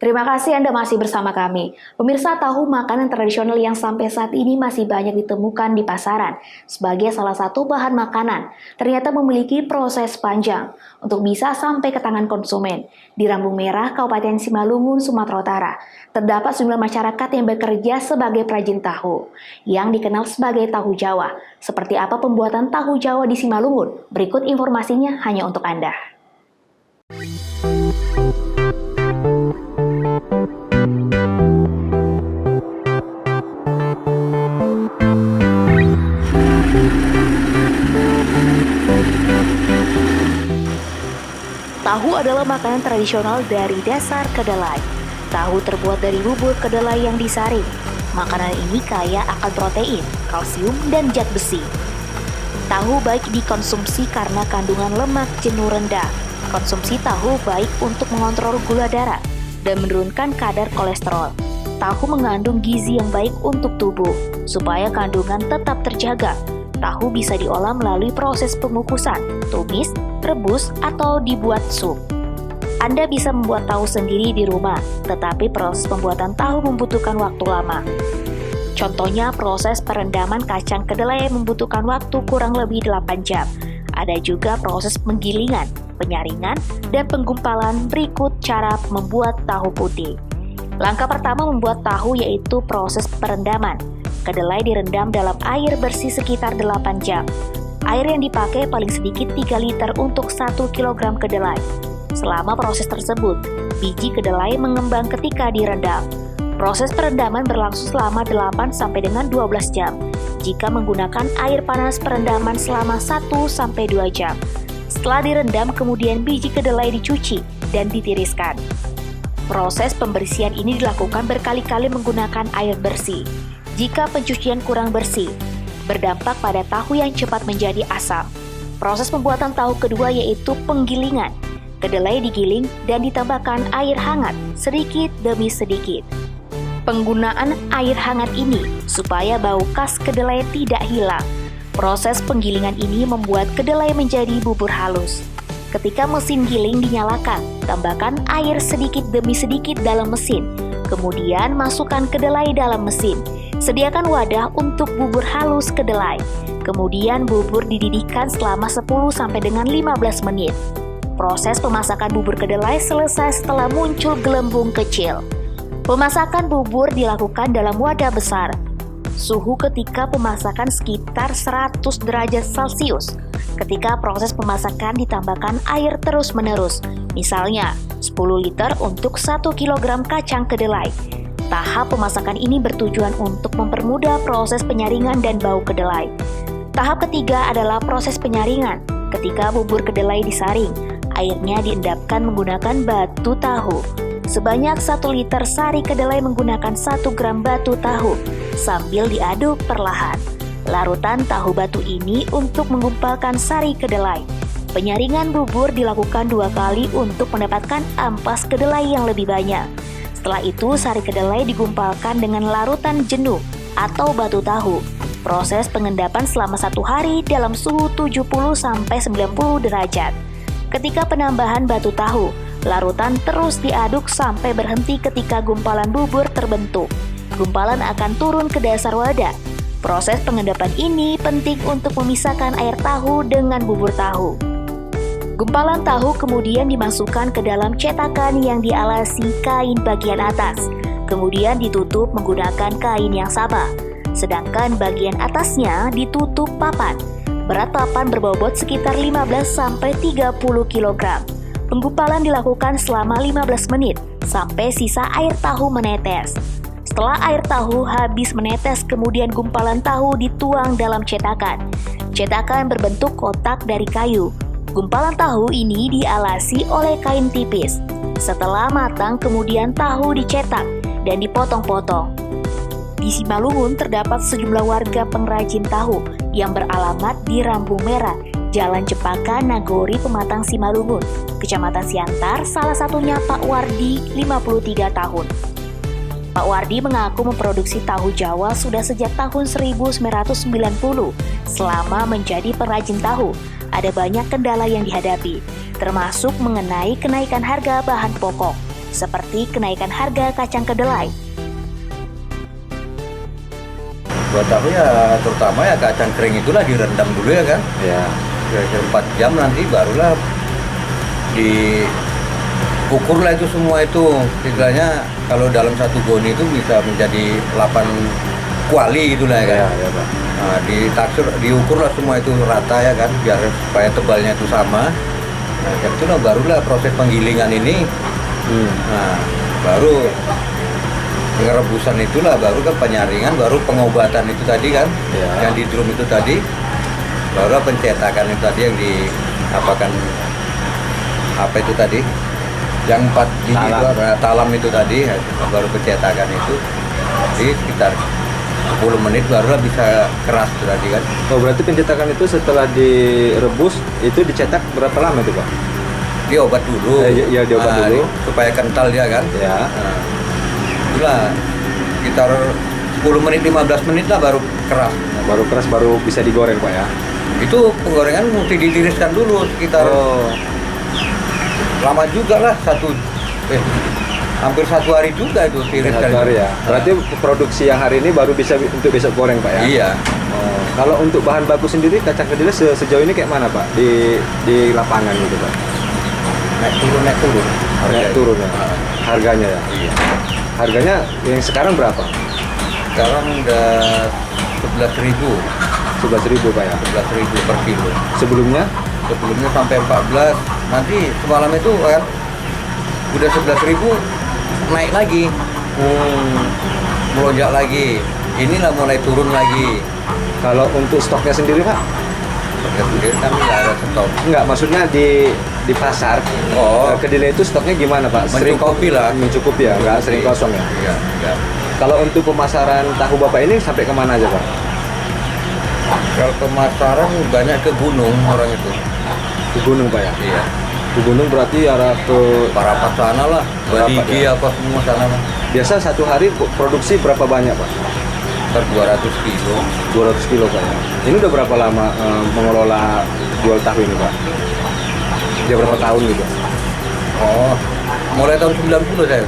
Terima kasih Anda masih bersama kami. Pemirsa, tahu makanan tradisional yang sampai saat ini masih banyak ditemukan di pasaran sebagai salah satu bahan makanan, ternyata memiliki proses panjang untuk bisa sampai ke tangan konsumen. Di Rambung Merah, Kabupaten Simalungun, Sumatera Utara, terdapat sejumlah masyarakat yang bekerja sebagai perajin tahu, yang dikenal sebagai tahu Jawa. Seperti apa pembuatan tahu Jawa di Simalungun? Berikut informasinya hanya untuk Anda. Tahu adalah makanan tradisional dari dasar kedelai. Tahu terbuat dari bubur kedelai yang disaring. Makanan ini kaya akan protein, kalsium, dan zat besi. Tahu baik dikonsumsi karena kandungan lemak jenuh rendah. Konsumsi tahu baik untuk mengontrol gula darah dan menurunkan kadar kolesterol. Tahu mengandung gizi yang baik untuk tubuh, supaya kandungan tetap terjaga. Tahu bisa diolah melalui proses pengukusan, tumis, rebus, atau dibuat sup. Anda bisa membuat tahu sendiri di rumah, tetapi proses pembuatan tahu membutuhkan waktu lama. Contohnya, proses perendaman kacang kedelai membutuhkan waktu kurang lebih 8 jam. Ada juga proses penggilingan, penyaringan, dan penggumpalan. Berikut cara membuat tahu putih. Langkah pertama membuat tahu yaitu proses perendaman. Kedelai direndam dalam air bersih sekitar 8 jam. Air yang dipakai paling sedikit 3 liter untuk 1 kg kedelai. Selama proses tersebut, biji kedelai mengembang ketika direndam. Proses perendaman berlangsung selama 8 sampai dengan 12 jam. Jika menggunakan air panas perendaman selama 1 sampai 2 jam. Setelah direndam, kemudian biji kedelai dicuci dan ditiriskan. Proses pembersihan ini dilakukan berkali-kali menggunakan air bersih. Jika pencucian kurang bersih, berdampak pada tahu yang cepat menjadi asam. Proses pembuatan tahu kedua yaitu penggilingan. Kedelai digiling dan ditambahkan air hangat sedikit demi sedikit. Penggunaan air hangat ini supaya bau khas kedelai tidak hilang. Proses penggilingan ini membuat kedelai menjadi bubur halus. Ketika mesin giling dinyalakan, tambahkan air sedikit demi sedikit dalam mesin. Kemudian masukkan kedelai dalam mesin. Sediakan wadah untuk bubur halus kedelai. Kemudian bubur dididihkan selama 10 sampai dengan 15 menit. Proses pemasakan bubur kedelai selesai setelah muncul gelembung kecil. Pemasakan bubur dilakukan dalam wadah besar. Suhu ketika pemasakan sekitar 100 derajat Celcius. Ketika proses pemasakan ditambahkan air terus-menerus. Misalnya 10 liter untuk 1 kg kacang kedelai. Tahap pemasakan ini bertujuan untuk mempermudah proses penyaringan dan bau kedelai. Tahap ketiga adalah proses penyaringan. Ketika bubur kedelai disaring, airnya diendapkan menggunakan batu tahu. Sebanyak 1 liter sari kedelai menggunakan 1 gram batu tahu sambil diaduk perlahan. Larutan tahu batu ini untuk menggumpalkan sari kedelai. Penyaringan bubur dilakukan 2 kali untuk mendapatkan ampas kedelai yang lebih banyak. Setelah itu, sari kedelai digumpalkan dengan larutan jenuh atau batu tahu. Proses pengendapan selama 1 hari dalam suhu 70-90 derajat. Ketika penambahan batu tahu, larutan terus diaduk sampai berhenti ketika gumpalan bubur terbentuk. Gumpalan akan turun ke dasar wadah. Proses pengendapan ini penting untuk memisahkan air tahu dengan bubur tahu. Gumpalan tahu kemudian dimasukkan ke dalam cetakan yang dialasi kain bagian atas, kemudian ditutup menggunakan kain yang sama. Sedangkan bagian atasnya ditutup papan. Berat papan berbobot sekitar 15-30 kg. Penggumpalan dilakukan selama 15 menit sampai sisa air tahu menetes. Setelah air tahu habis menetes, kemudian gumpalan tahu dituang dalam cetakan. Cetakan berbentuk kotak dari kayu. Gumpalan tahu ini dialasi oleh kain tipis. Setelah matang, kemudian tahu dicetak dan dipotong-potong. Di Simalungun terdapat sejumlah warga pengrajin tahu yang beralamat di Rambung Merah, Jalan Cempaka, Nagori, Pematang, Simalungun, Kecamatan Siantar. Salah satunya Pak Wardi, 53 tahun. Pak Wardi mengaku memproduksi tahu Jawa sudah sejak tahun 1990. Selama menjadi pengrajin tahu, ada banyak kendala yang dihadapi, termasuk mengenai kenaikan harga bahan pokok. seperti kenaikan harga kacang kedelai. Buat tahu ya, terutama ya kacang kering itulah direndam dulu ya kan. Ya. Kira-kira 4 jam nanti barulah diukur lah itu semua itu. Istilahnya kalau dalam satu goni itu bisa menjadi 8 kuali gitulah ya kan. Ya, Pak. Nah, diukur lah semua itu rata ya kan, biar supaya tebalnya itu sama. Nah, dari itu barulah proses penggilingan ini. Nah, baru pengerebusan itulah, baru kan penyaringan, baru pengobatan itu tadi kan, yang di drum itu tadi, baru pencetakan itu tadi yang diapakan apa itu tadi, yang 4 biji itu talam itu tadi, baru pencetakan itu di sekitar 10 menit barulah bisa keras itu tadi kan. Oh, berarti pencetakan itu setelah direbus itu dicetak berapa lama itu, Pak? Diobat dulu. Ya, diobat dulu supaya kental ya kan. Ya. Nah, itulah sekitar 10 menit 15 menit lah baru keras. Nah, baru keras baru bisa digoreng, Pak ya. Itu penggorengan mesti ditiriskan dulu sekitar lama juga lah, hampir 1 hari juga itu tiriskan. 1 hari ya. Berarti produksi yang hari ini baru bisa untuk besok goreng, Pak ya. Iya. Kalau untuk bahan baku sendiri kacang kedelai sejauh ini kayak mana, Pak? Di lapangan gitu, Pak. Naik turun. Naik turun ya. Harganya ya. Iya. Harganya yang sekarang berapa? Sekarang udah 11.000. 11.000, Pak ya. 11.000 per kilo. Sebelumnya Sampai 14. Nanti semalam itu kan udah 11.000 naik lagi. Melonjak lagi. Inilah mulai turun lagi. kalau untuk stoknya sendiri, Pak? Stoknya sendiri kami nggak ada stok. Enggak, maksudnya di pasar. Kedelai itu stoknya gimana, Pak? Mencukupi lah. Mencukupi ya, nggak sering kosong ya? Iya, iya. Kalau untuk pemasaran tahu Bapak ini sampai kemana aja, Pak? Kalau pemasaran banyak ke gunung orang itu. Ke gunung, Pak ya? Iya. Ke gunung berarti arah ke Parapat sana lah, Badigi apa semua sana lah. biasa satu hari produksi berapa banyak, Pak? Sekitar 200 kilo. 200 kilo, Pak ya. Ini udah berapa lama mengelola jual tahu ini, Pak? Dia berapa tahun gitu? Oh, mulai tahun 90 saya.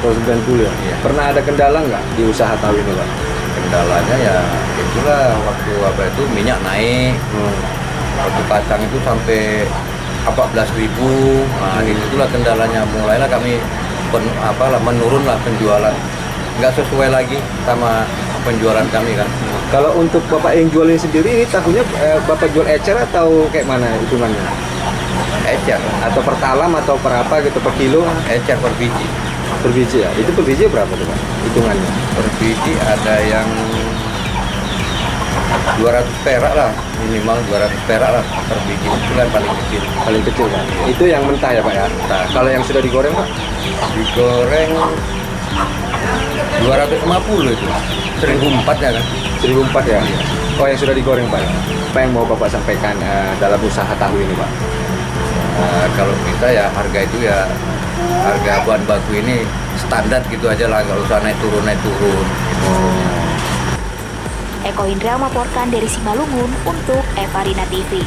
Tahun 90 ya? Iya. Pernah ada kendala nggak di usaha tahu ini, Pak? Kendalanya ya itulah waktu apa itu minyak naik. Waktu kacang itu sampai 14.000. Nah, itulah kendalanya. Mulailah kami menurun lah penjualan. Nggak sesuai lagi sama penjualan kami kan. Kalau untuk Bapak yang jualin sendiri, ini tahunya Bapak jual ecer atau kayak mana hitungannya? Ecer, Atau per talam atau per apa gitu, per kilo? ecer per biji. Per biji ya? Itu per biji berapa tuh, Pak? Hitungannya? Per biji ada yang 200 perak lah, minimal 200 perak lah per biji. Itu yang paling kecil. Paling kecil kan? Itu yang mentah ya, Pak ya? Mentah. Kalau yang sudah digoreng, Pak? Digoreng 250 itu. 1.400 ya kan? 1.400 ya? Oh, yang sudah digoreng, Pak. Apa yang mau Bapak sampaikan dalam usaha tahu ini, Pak? Kalau kita ya harga itu ya harga bahan baku ini standar gitu aja lah, nggak usah naik turun. Eko Indra melaporkan dari Simalungun untuk Evarina TV.